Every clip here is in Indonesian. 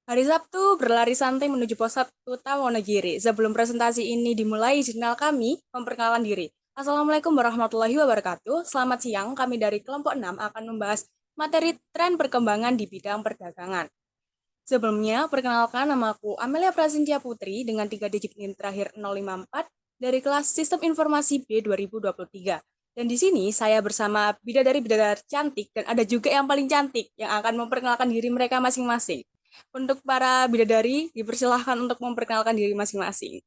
Hari Sabtu berlari santai menuju pos 1 Wonogiri. Sebelum presentasi ini dimulai, jurnal kami memperkenalkan diri. Assalamualaikum warahmatullahi wabarakatuh. Selamat siang, kami dari kelompok 6 akan membahas materi tren perkembangan di bidang perdagangan. Sebelumnya, perkenalkan namaku Amelia Prasintia Putri dengan 3 digit NIM terakhir 054 dari kelas Sistem Informasi B 2023. Dan di sini saya bersama bidadari-bidadari cantik dan ada juga yang paling cantik yang akan memperkenalkan diri mereka masing-masing. Untuk para bidadari, dipersilahkan untuk memperkenalkan diri masing-masing.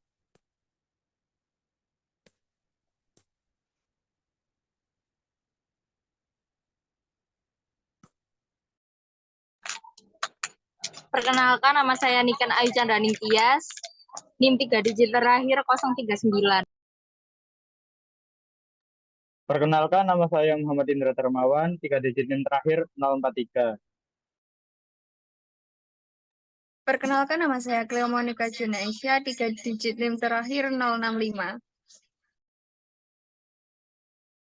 Perkenalkan, nama saya Niken Ayu Candraning Tias, NIM 3 digit terakhir 039. Perkenalkan, nama saya Muhammad Indra Termawan, 3 digit NIM terakhir 043. Perkenalkan, nama saya Cleo Monica Junaisha, 3 digit NIM terakhir 065.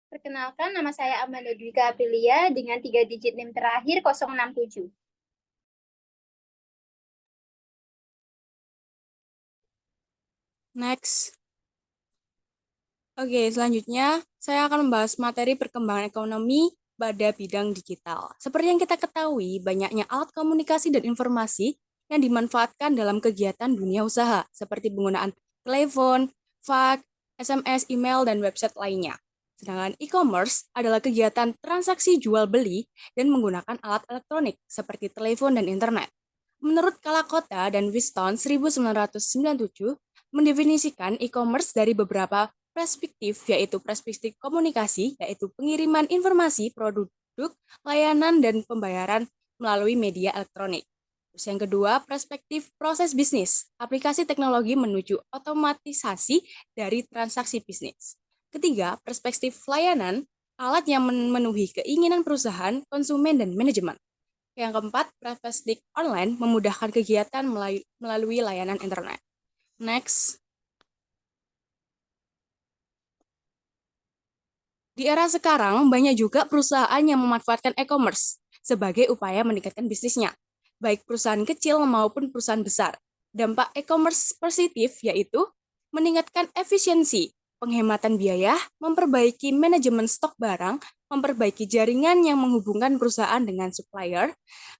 Perkenalkan, nama saya Amanda Dwika Aprilia dengan 3 digit NIM terakhir 067. Next. Oke, selanjutnya saya akan membahas materi perkembangan ekonomi pada bidang digital. Seperti yang kita ketahui, banyaknya alat komunikasi dan informasi yang dimanfaatkan dalam kegiatan dunia usaha, seperti penggunaan telepon, fax, SMS, email, dan website lainnya. Sedangkan e-commerce adalah kegiatan transaksi jual-beli dan menggunakan alat elektronik seperti telepon dan internet. Menurut Kalakota dan Whiston 1997, mendefinisikan e-commerce dari beberapa perspektif, yaitu perspektif komunikasi, yaitu pengiriman informasi, produk, layanan, dan pembayaran melalui media elektronik. Terus yang kedua, perspektif proses bisnis, aplikasi teknologi menuju otomatisasi dari transaksi bisnis. Ketiga, perspektif layanan, alat yang memenuhi keinginan perusahaan, konsumen, dan manajemen. Yang keempat, perspektif online memudahkan kegiatan melalui layanan internet. Next. Di era sekarang, banyak juga perusahaan yang memanfaatkan e-commerce sebagai upaya meningkatkan bisnisnya, baik perusahaan kecil maupun perusahaan besar. Dampak e-commerce positif yaitu meningkatkan efisiensi, penghematan biaya, memperbaiki manajemen stok barang, memperbaiki jaringan yang menghubungkan perusahaan dengan supplier,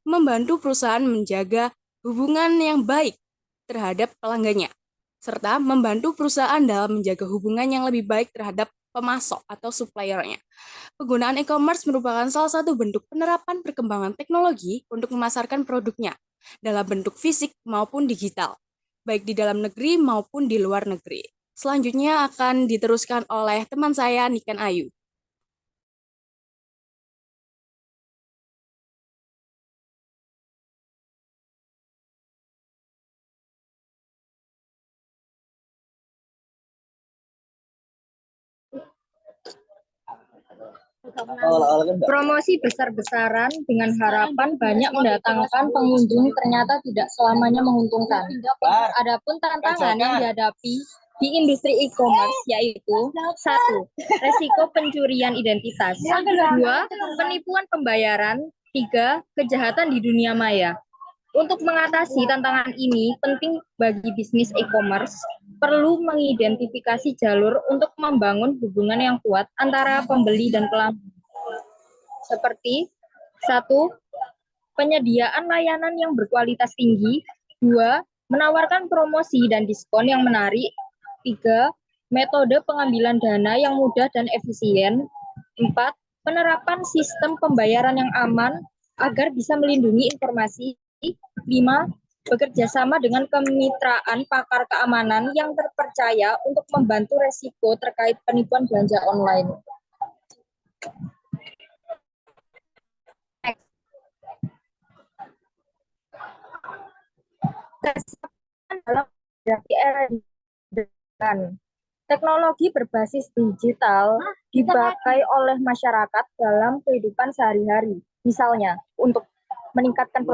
membantu perusahaan menjaga hubungan yang baik terhadap pelanggannya, serta membantu perusahaan dalam menjaga hubungan yang lebih baik terhadap pemasok atau suppliernya. Penggunaan e-commerce merupakan salah satu bentuk penerapan perkembangan teknologi untuk memasarkan produknya dalam bentuk fisik maupun digital, baik di dalam negeri maupun di luar negeri. Selanjutnya akan diteruskan oleh teman saya, Niken Ayu. Promosi besar-besaran dengan harapan banyak mendatangkan pengunjung ternyata tidak selamanya menguntungkan. Adapun tantangan yang dihadapi di industri e-commerce yaitu 1. Resiko pencurian identitas, 2. Penipuan pembayaran, 3. Kejahatan di dunia maya. Untuk mengatasi tantangan ini, penting bagi bisnis e-commerce perlu mengidentifikasi jalur untuk membangun hubungan yang kuat antara pembeli dan pelanggan. Seperti 1. Penyediaan layanan yang berkualitas tinggi, 2. Menawarkan promosi dan diskon yang menarik, 3. Metode pengambilan dana yang mudah dan efisien, 4. Penerapan sistem pembayaran yang aman agar bisa melindungi informasi, 5. Bekerja sama dengan kemitraan pakar keamanan yang terpercaya untuk membantu resiko terkait penipuan belanja online. Dalam era digital, teknologi berbasis digital dipakai oleh masyarakat dalam kehidupan sehari-hari. Misalnya, untuk meningkatkan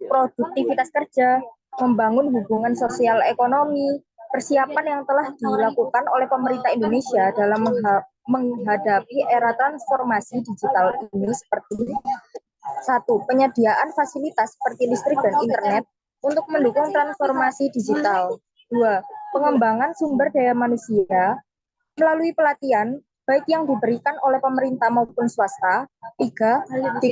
produktivitas kerja, membangun hubungan sosial ekonomi, persiapan yang telah dilakukan oleh pemerintah Indonesia dalam menghadapi era transformasi digital ini seperti 1. Penyediaan fasilitas seperti listrik dan internet, untuk mendukung transformasi digital. 2. Pengembangan sumber daya manusia melalui pelatihan, baik yang diberikan oleh pemerintah maupun swasta. 3.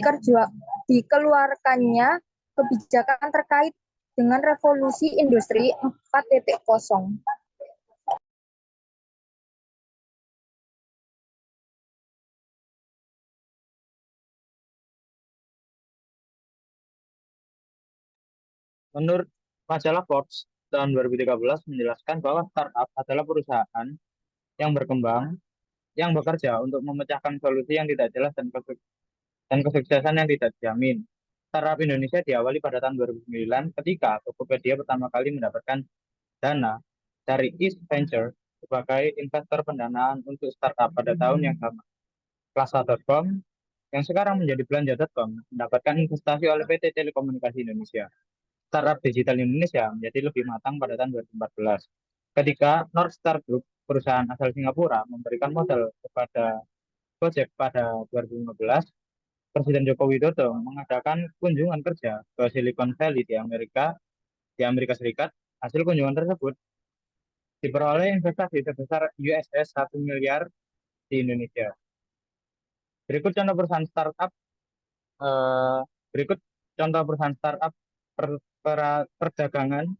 Dikeluarkannya kebijakan terkait dengan revolusi industri 4.0. Menurut majalah Forbes tahun 2013 menjelaskan bahwa startup adalah perusahaan yang berkembang, yang bekerja untuk memecahkan solusi yang tidak jelas dan kesuksesan yang tidak dijamin. Startup Indonesia diawali pada tahun 2009 ketika Tokopedia pertama kali mendapatkan dana dari East Venture sebagai investor pendanaan untuk startup pada tahun yang sama. Klasa.com yang sekarang menjadi Belanja.com mendapatkan investasi oleh PT Telekomunikasi Indonesia. Startup digital Indonesia menjadi lebih matang pada tahun 2014 ketika North Star Group, perusahaan asal Singapura, memberikan modal kepada Gojek pada 2015. Presiden Joko Widodo mengadakan kunjungan kerja ke Silicon Valley di Amerika Serikat. Hasil kunjungan tersebut diperoleh investasi sebesar USD 1 miliar di Indonesia. Berikut contoh perusahaan startup eh, berikut contoh perusahaan startup perdagangan.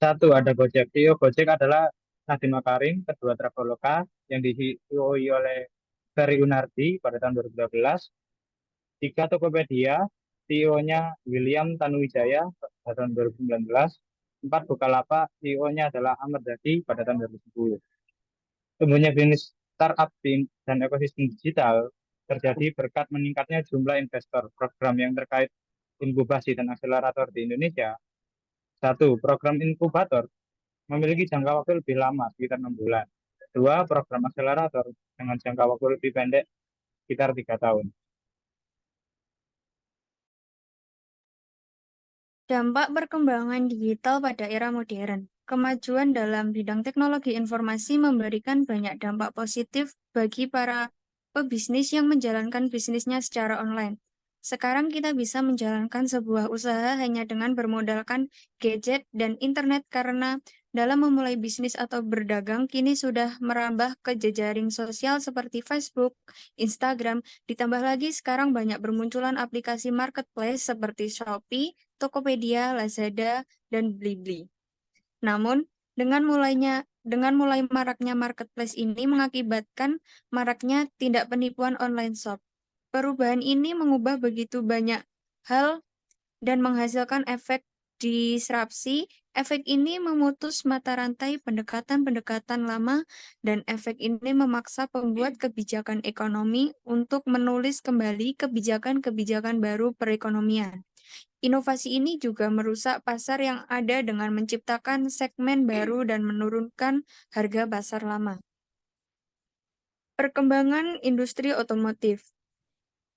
1. Ada Gojek. CEO Gojek adalah Nadiem Makarim. Kedua, Traveloka yang di-CEO oleh Ferry Unardi pada tahun 2012. 3. Tokopedia, CEO-nya William Tanuwijaya pada tahun 2019. 4. Bukalapak, CEO-nya adalah Ahmad Dhani pada tahun 2010. Tumbuhnya bisnis startup dan ekosistem digital terjadi berkat meningkatnya jumlah investor. Program yang terkait inkubasi dan akselerator di Indonesia. 1. Program inkubator memiliki jangka waktu lebih lama, sekitar 6 bulan. 2. Program akselerator dengan jangka waktu lebih pendek, sekitar 3 tahun. Dampak perkembangan digital pada era modern. Kemajuan dalam bidang teknologi informasi memberikan banyak dampak positif bagi para pebisnis yang menjalankan bisnisnya secara online. Sekarang kita bisa menjalankan sebuah usaha hanya dengan bermodalkan gadget dan internet karena dalam memulai bisnis atau berdagang kini sudah merambah ke jejaring sosial seperti Facebook, Instagram, ditambah lagi sekarang banyak bermunculan aplikasi marketplace seperti Shopee, Tokopedia, Lazada, dan Blibli. Namun, dengan mulai maraknya marketplace ini mengakibatkan maraknya tindak penipuan online shop. Perubahan ini mengubah begitu banyak hal dan menghasilkan efek disrupsi. Efek ini memutus mata rantai pendekatan-pendekatan lama dan efek ini memaksa pembuat kebijakan ekonomi untuk menulis kembali kebijakan-kebijakan baru perekonomian. Inovasi ini juga merusak pasar yang ada dengan menciptakan segmen baru dan menurunkan harga pasar lama. Perkembangan industri otomotif.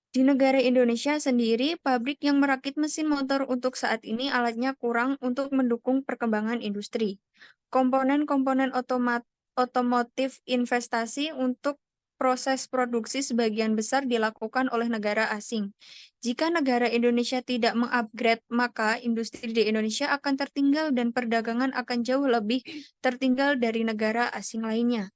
Di negara Indonesia sendiri, pabrik yang merakit mesin motor untuk saat ini alatnya kurang untuk mendukung perkembangan industri. Komponen-komponen otomotif investasi untuk proses produksi sebagian besar dilakukan oleh negara asing. Jika negara Indonesia tidak mengupgrade, maka industri di Indonesia akan tertinggal dan perdagangan akan jauh lebih tertinggal dari negara asing lainnya.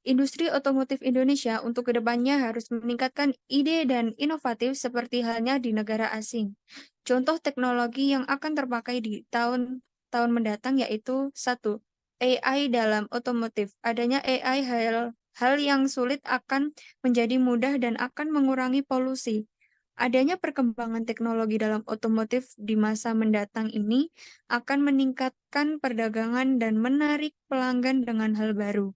Industri otomotif Indonesia untuk kedepannya harus meningkatkan ide dan inovatif seperti halnya di negara asing. Contoh teknologi yang akan terpakai di tahun mendatang yaitu 1. AI dalam otomotif. Adanya AI hal yang sulit akan menjadi mudah dan akan mengurangi polusi. Adanya perkembangan teknologi dalam otomotif di masa mendatang ini akan meningkatkan perdagangan dan menarik pelanggan dengan hal baru.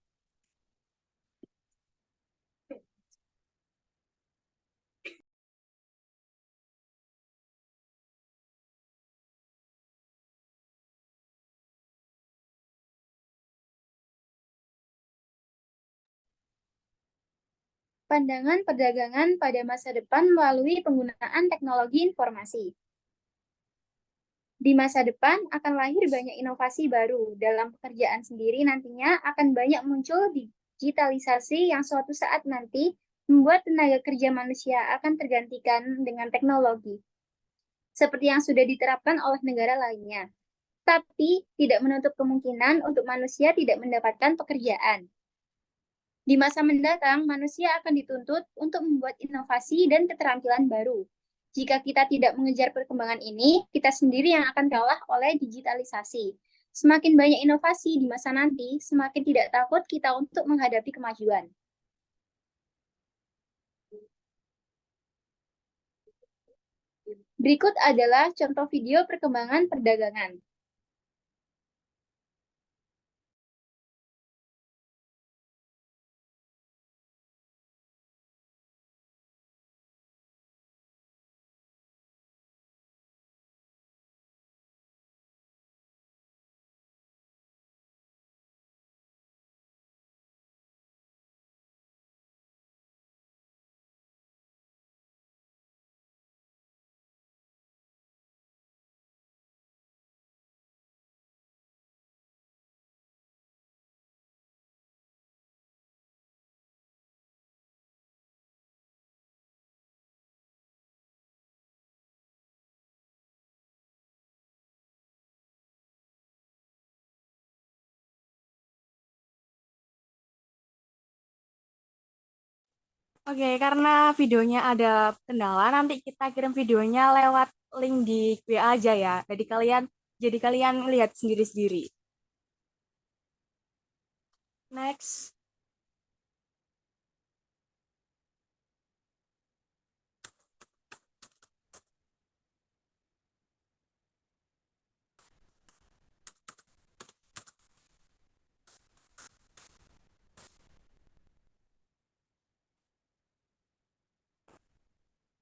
Pandangan perdagangan pada masa depan melalui penggunaan teknologi informasi. Di masa depan akan lahir banyak inovasi baru. Dalam pekerjaan sendiri nantinya akan banyak muncul digitalisasi yang suatu saat nanti membuat tenaga kerja manusia akan tergantikan dengan teknologi. Seperti yang sudah diterapkan oleh negara lainnya. tapi tidak menutup kemungkinan untuk manusia tidak mendapatkan pekerjaan. Di masa mendatang, manusia akan dituntut untuk membuat inovasi dan keterampilan baru. Jika kita tidak mengejar perkembangan ini, kita sendiri yang akan kalah oleh digitalisasi. Semakin banyak inovasi di masa nanti, semakin tidak takut kita untuk menghadapi kemajuan. Berikut adalah contoh video perkembangan perdagangan. Oke, karena videonya ada kendala, nanti kita kirim videonya lewat link di WA aja ya. Jadi kalian lihat sendiri-sendiri. Next.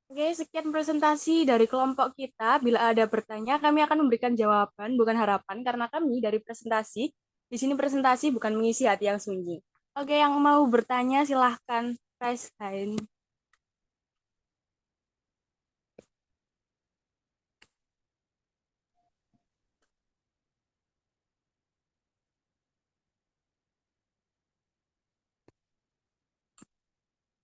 Oke, sekian presentasi dari kelompok kita. Bila ada bertanya, kami akan memberikan jawaban, bukan harapan, karena kami dari presentasi, di sini presentasi bukan mengisi hati yang sunyi. Oke, yang mau bertanya silahkan raise hand.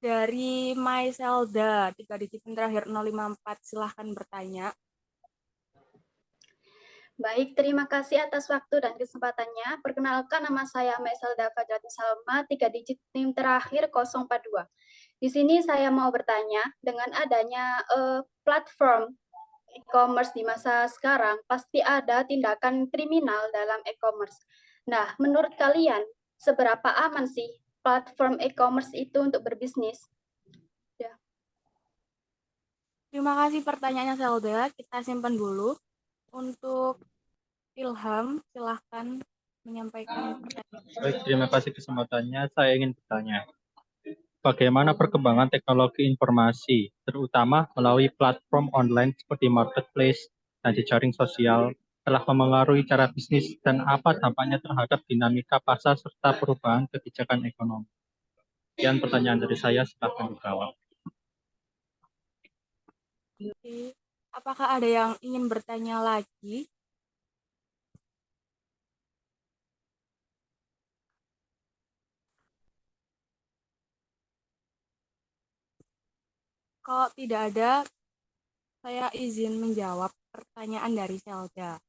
Dari Maiselda, 3 digit yang terakhir 054, silahkan bertanya. Baik, terima kasih atas waktu dan kesempatannya. Perkenalkan, nama saya Maiselda Fadrati Salma, 3 digit NIM terakhir 042. Di sini saya mau bertanya, dengan adanya platform e-commerce di masa sekarang, pasti ada tindakan kriminal dalam e-commerce. Nah, menurut kalian, seberapa aman sih platform e-commerce itu untuk berbisnis? Ya. Terima kasih pertanyaannya Zelda, kita simpan dulu. Untuk Ilham, silahkan menyampaikan pertanyaan. Baik, terima kasih kesempatannya. Saya ingin bertanya, bagaimana perkembangan teknologi informasi, terutama melalui platform online seperti marketplace dan jejaring sosial, telah memengaruhi cara bisnis dan apa dampaknya terhadap dinamika pasar serta perubahan kebijakan ekonomi? Sekian pertanyaan dari saya, silakan dijawab. Apakah ada yang ingin bertanya lagi? Kalau tidak ada, saya izin menjawab pertanyaan dari Zelda.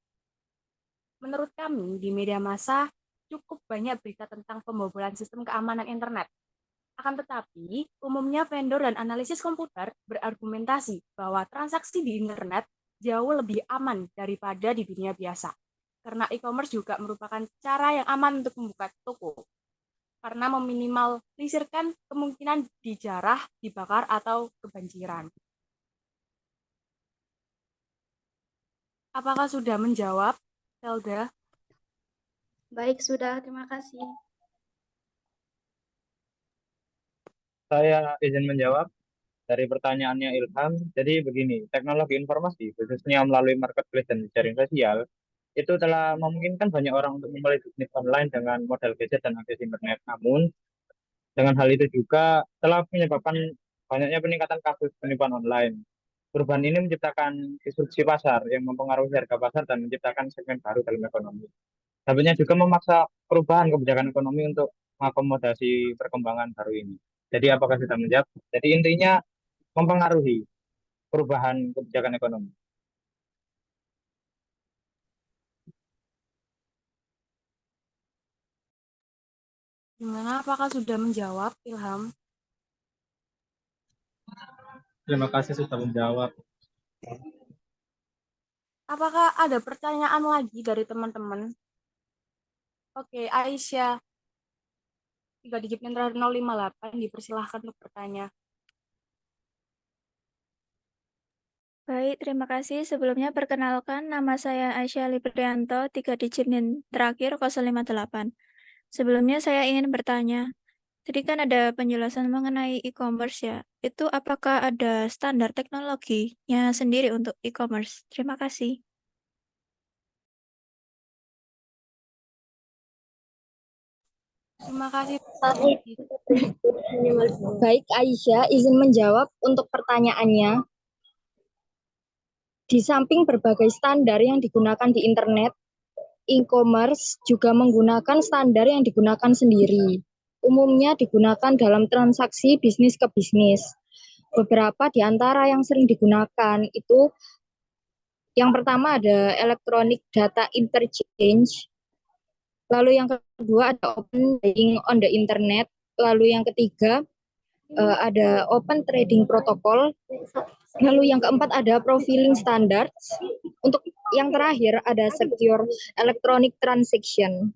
Menurut kami, di media massa cukup banyak berita tentang pembobolan sistem keamanan internet. Akan tetapi, umumnya vendor dan analisis komputer berargumentasi bahwa transaksi di internet jauh lebih aman daripada di dunia biasa. Karena e-commerce juga merupakan cara yang aman untuk membuka toko. Karena meminimalisirkan kemungkinan dijarah, dibakar, atau kebanjiran. Apakah sudah menjawab, Zelda? Baik, sudah. Terima kasih. Saya izin menjawab dari pertanyaannya Ilham. Jadi begini, teknologi informasi, khususnya melalui marketplace dan jaring sosial, itu telah memungkinkan banyak orang untuk memulai bisnis online dengan modal gadget dan akses internet. Namun, dengan hal itu juga telah menyebabkan banyaknya peningkatan kasus penipuan online. Perubahan ini menciptakan disrupsi pasar yang mempengaruhi harga pasar dan menciptakan segmen baru dalam ekonomi. Dampaknya juga memaksa perubahan kebijakan ekonomi untuk mengakomodasi perkembangan baru ini. Jadi apakah sudah menjawab? Jadi intinya mempengaruhi perubahan kebijakan ekonomi. Gimana? Apakah sudah menjawab, Ilham? Terima kasih sudah menjawab. Apakah ada pertanyaan lagi dari teman-teman? Oke, Aisyah, 3 digit yang terakhir 058, dipersilahkan untuk bertanya. Baik, terima kasih. Sebelumnya perkenalkan, nama saya Aisyah Librianto, 3 digit NIN terakhir 058. Sebelumnya saya ingin bertanya, tadi kan ada penjelasan mengenai e-commerce ya. Itu apakah ada standar teknologinya sendiri untuk e-commerce? Terima kasih. Terima kasih. Baik, Aisyah, izin menjawab untuk pertanyaannya. Di samping berbagai standar yang digunakan di internet, e-commerce juga menggunakan standar yang digunakan sendiri. Umumnya digunakan dalam transaksi bisnis ke bisnis. Beberapa di antara yang sering digunakan itu yang pertama ada electronic data interchange, lalu yang kedua ada open trading on the internet, lalu yang ketiga ada open trading protocol, lalu yang keempat ada profiling standards, untuk yang terakhir ada secure electronic transaction.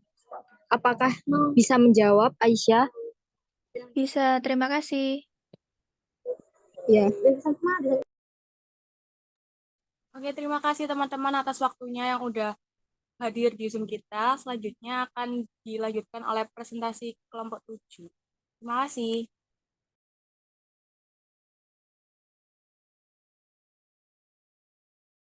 Apakah bisa menjawab, Aisyah? Bisa, terima kasih. Ya. Oke, terima kasih teman-teman atas waktunya yang udah hadir di Zoom kita. Selanjutnya akan dilanjutkan oleh presentasi kelompok 7. Terima kasih.